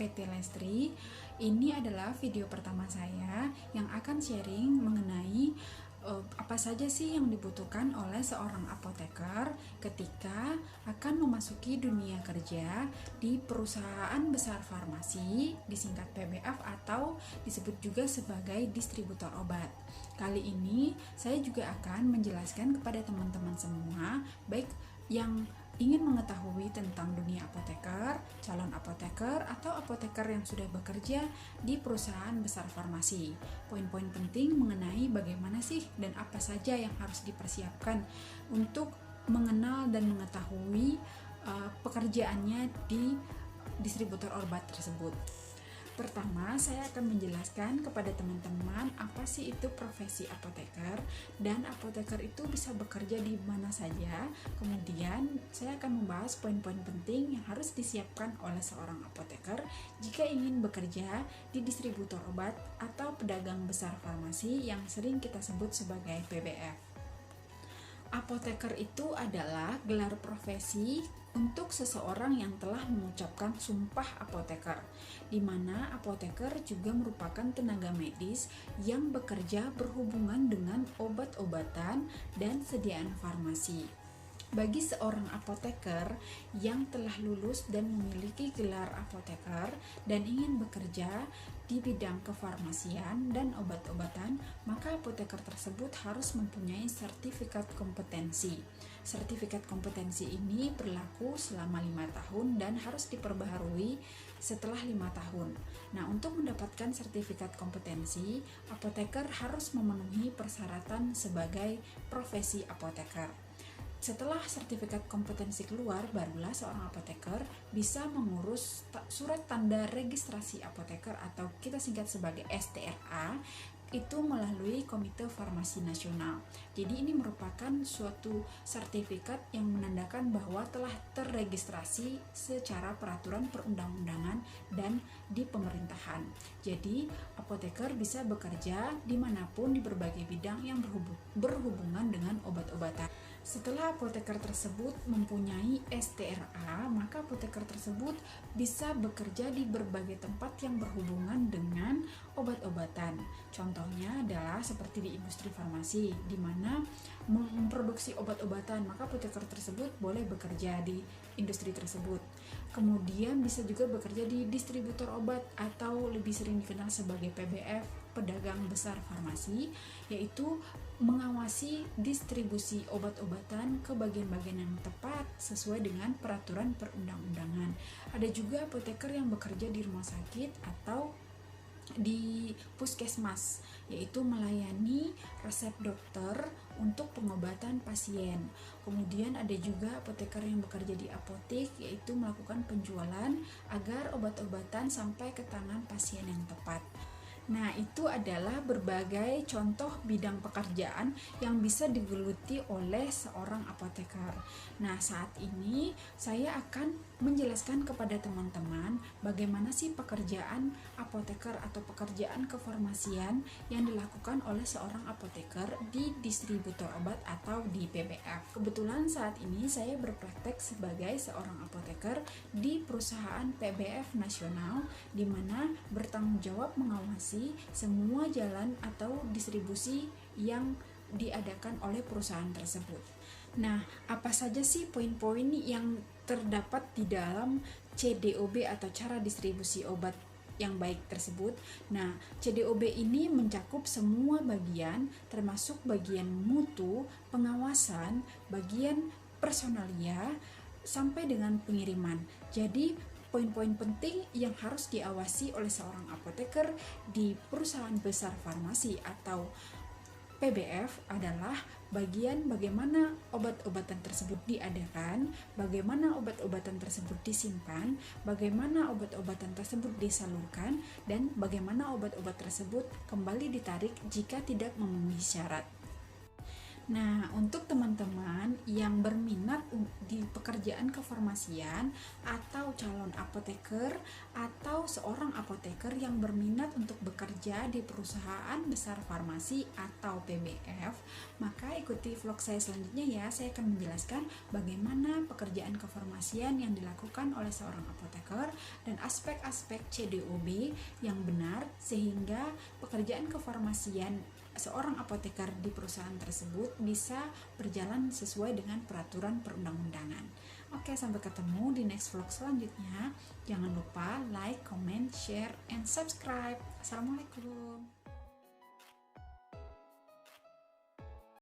PT Lestri. Ini adalah video pertama saya yang akan sharing mengenai apa saja sih yang dibutuhkan oleh seorang apoteker ketika akan memasuki dunia kerja di perusahaan besar farmasi, disingkat PBF atau disebut juga sebagai distributor obat. Kali ini saya juga akan menjelaskan kepada teman-teman semua, baik yang ingin mengetahui tentang dunia apoteker, calon apoteker, atau apoteker yang sudah bekerja di perusahaan besar farmasi. Poin-poin penting mengenai bagaimana sih dan apa saja yang harus dipersiapkan untuk mengenal dan mengetahui pekerjaannya di distributor obat tersebut. Pertama, saya akan menjelaskan kepada teman-teman apa sih itu profesi apoteker dan apoteker itu bisa bekerja di mana saja. Kemudian, saya akan membahas poin-poin penting yang harus disiapkan oleh seorang apoteker jika ingin bekerja di distributor obat atau pedagang besar farmasi yang sering kita sebut sebagai PBF. Apoteker itu adalah gelar profesi untuk seseorang yang telah mengucapkan sumpah apoteker, di mana apoteker juga merupakan tenaga medis yang bekerja berhubungan dengan obat-obatan dan sediaan farmasi. Bagi seorang apoteker yang telah lulus dan memiliki gelar apoteker dan ingin bekerja di bidang kefarmasian dan obat-obatan, maka apoteker tersebut harus mempunyai sertifikat kompetensi. Sertifikat kompetensi ini berlaku selama 5 tahun dan harus diperbaharui setelah 5 tahun. Nah, untuk mendapatkan sertifikat kompetensi, apoteker harus memenuhi persyaratan sebagai profesi apoteker. Setelah sertifikat kompetensi keluar, barulah seorang apoteker bisa mengurus surat tanda registrasi apoteker atau kita singkat sebagai STRA itu melalui Komite Farmasi Nasional. Jadi ini merupakan suatu sertifikat yang menandakan bahwa telah terregistrasi secara peraturan perundang-undangan dan di pemerintahan. Jadi apoteker bisa bekerja dimanapun di berbagai bidang yang berhubungan dengan obat-obatan. Setelah apoteker tersebut mempunyai STRA, maka apoteker tersebut bisa bekerja di berbagai tempat yang berhubungan dengan obat-obatan. Contohnya adalah seperti di industri farmasi, di mana memproduksi obat-obatan, maka apoteker tersebut boleh bekerja di industri tersebut. Kemudian bisa juga bekerja di distributor obat atau lebih sering dikenal sebagai PBF, pedagang besar farmasi, yaitu mengawasi distribusi obat-obatan ke bagian-bagian yang tepat sesuai dengan peraturan perundang-undangan. Ada juga apoteker yang bekerja di rumah sakit atau di puskesmas, yaitu melayani resep dokter untuk pengobatan pasien. Kemudian ada juga apoteker yang bekerja di apotek, yaitu melakukan penjualan agar obat-obatan sampai ke tangan pasien yang tepat. Nah, itu adalah berbagai contoh bidang pekerjaan yang bisa digeluti oleh seorang apoteker. Nah, saat ini saya akan menjelaskan kepada teman-teman bagaimana sih pekerjaan apoteker atau pekerjaan kefarmasian yang dilakukan oleh seorang apoteker di distributor obat atau di PBF. Kebetulan saat ini saya berpraktek sebagai seorang apoteker di perusahaan PBF nasional, di mana bertanggung jawab mengawasi semua jalan atau distribusi yang diadakan oleh perusahaan tersebut. Nah, apa saja sih poin-poin yang terdapat di dalam CDOB atau cara distribusi obat yang baik tersebut? Nah, CDOB ini mencakup semua bagian, termasuk bagian mutu, pengawasan, bagian personalia, sampai dengan pengiriman. Jadi poin-poin penting yang harus diawasi oleh seorang apoteker di perusahaan besar farmasi atau PBF adalah bagian bagaimana obat-obatan tersebut diadakan, bagaimana obat-obatan tersebut disimpan, bagaimana obat-obatan tersebut disalurkan, dan bagaimana obat-obat tersebut kembali ditarik jika tidak memenuhi syarat. Nah, untuk teman-teman yang berminat di pekerjaan kefarmasian atau calon apoteker atau seorang apoteker yang berminat untuk bekerja di perusahaan besar farmasi atau PBF, maka ikuti vlog saya selanjutnya ya. Saya akan menjelaskan bagaimana pekerjaan kefarmasian yang dilakukan oleh seorang apoteker dan aspek-aspek CDOB yang benar sehingga pekerjaan kefarmasian seorang apoteker di perusahaan tersebut bisa berjalan sesuai dengan peraturan perundang-undangan. Oke, sampai ketemu di next vlog selanjutnya. Jangan lupa like, comment, share, and subscribe. Assalamualaikum.